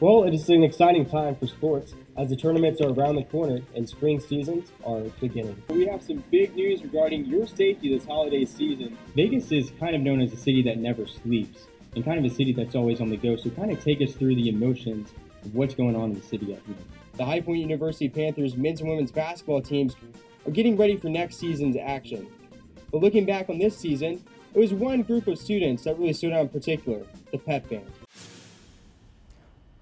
Well, it is an exciting time for sports as the tournaments are around the corner and spring seasons are beginning. We have some big news regarding your safety this holiday season. Vegas is kind of known as a city that never sleeps and kind of a city that's always on the go. So kind of take us through the emotions of what's going on in the city at the moment. The High Point University Panthers men's and women's basketball teams are getting ready for next season's action. But looking back on this season, it was one group of students that really stood out in particular, the Pep Band.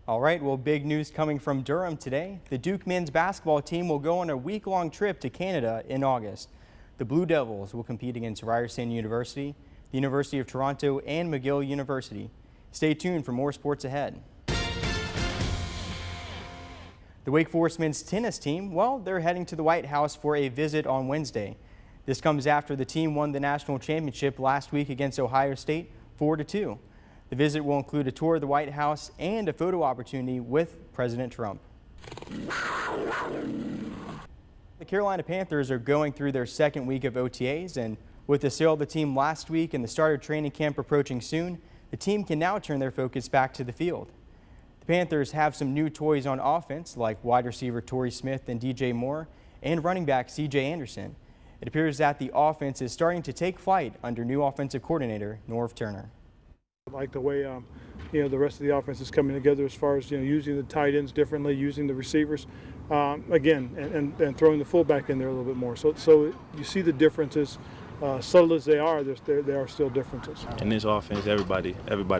All right, well, big news coming from Durham today. The Duke men's basketball team will go on a week-long trip to Canada in August. The Blue Devils will compete against Ryerson University, the University of Toronto, and McGill University. Stay tuned for more sports ahead. The Wake Forest men's tennis team, well, they're heading to the White House for a visit on Wednesday. This comes after the team won the national championship last week against Ohio State 4-2. The visit will include a tour of the White House and a photo opportunity with President Trump. The Carolina Panthers are going through their second week of OTAs, and with the sale of the team last week and the start of training camp approaching soon, the team can now turn their focus back to the field. The Panthers have some new toys on offense, like wide receiver Torrey Smith and DJ Moore, and running back CJ Anderson. It appears that the offense is starting to take flight under new offensive coordinator Norv Turner. I like the way the rest of the offense is coming together as far as using the tight ends differently, using the receivers again, and throwing the fullback in there a little bit more. So you see the differences, subtle as they are, there are still differences. In this offense, everybody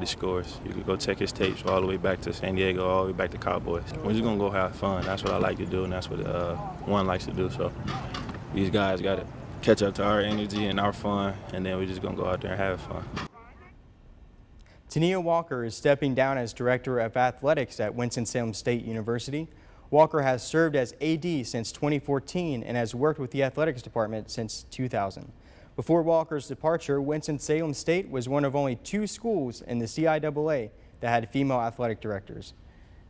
scores. You could go check his tapes all the way back to San Diego, all the way back to Cowboys. We're just gonna go have fun. That's what I like to do, and that's what one likes to do. So these guys got to catch up to our energy and our fun, and then we're just gonna go out there and have fun. Tania Walker is stepping down as Director of Athletics at Winston-Salem State University. Walker has served as AD since 2014 and has worked with the athletics department since 2000. Before Walker's departure, Winston-Salem State was one of only 2 schools in the CIAA that had female athletic directors.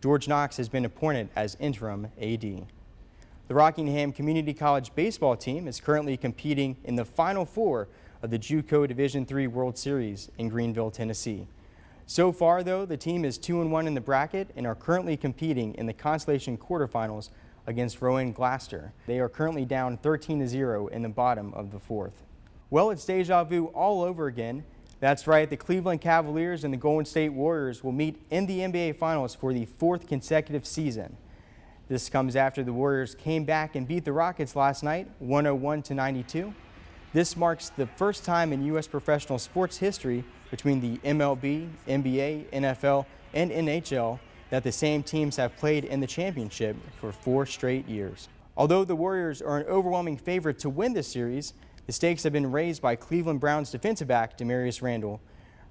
George Knox has been appointed as interim AD. The Rockingham Community College baseball team is currently competing in the Final Four of the JUCO Division III World Series in Greenville, Tennessee. So far, though, the team is 2-1 in the bracket and are currently competing in the consolation quarterfinals against Rowan Gloucester. They are currently down 13-0 in the bottom of the 4th. Well, it's deja vu all over again. That's right, the Cleveland Cavaliers and the Golden State Warriors will meet in the NBA Finals for the 4th consecutive season. This comes after the Warriors came back and beat the Rockets last night, 101-92. This marks the first time in U.S. professional sports history between the MLB, NBA, NFL, and NHL that the same teams have played in the championship for 4 straight years. Although the Warriors are an overwhelming favorite to win this series, the stakes have been raised by Cleveland Browns defensive back Demarius Randall.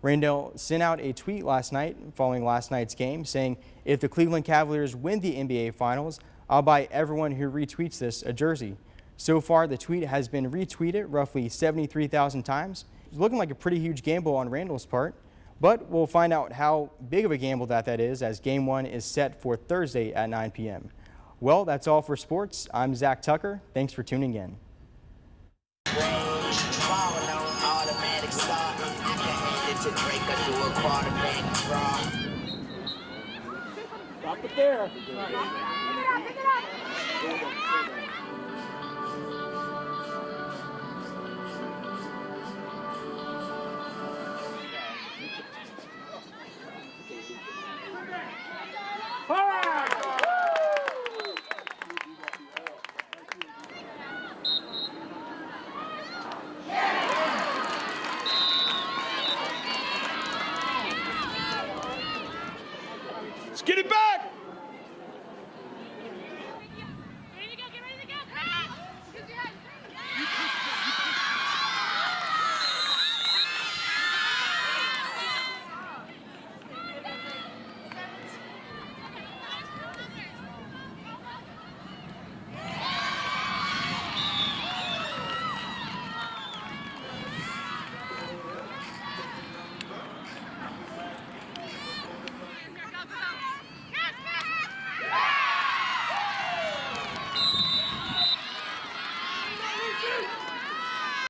Randall sent out a tweet last night following last night's game saying, "If the Cleveland Cavaliers win the NBA Finals, I'll buy everyone who retweets this a jersey." So far, the tweet has been retweeted roughly 73,000 times. It's looking like a pretty huge gamble on Randall's part, but we'll find out how big of a gamble that is as Game 1 is set for Thursday at 9 p.m. Well, that's all for sports. I'm Zach Tucker. Thanks for tuning in. Stop it there.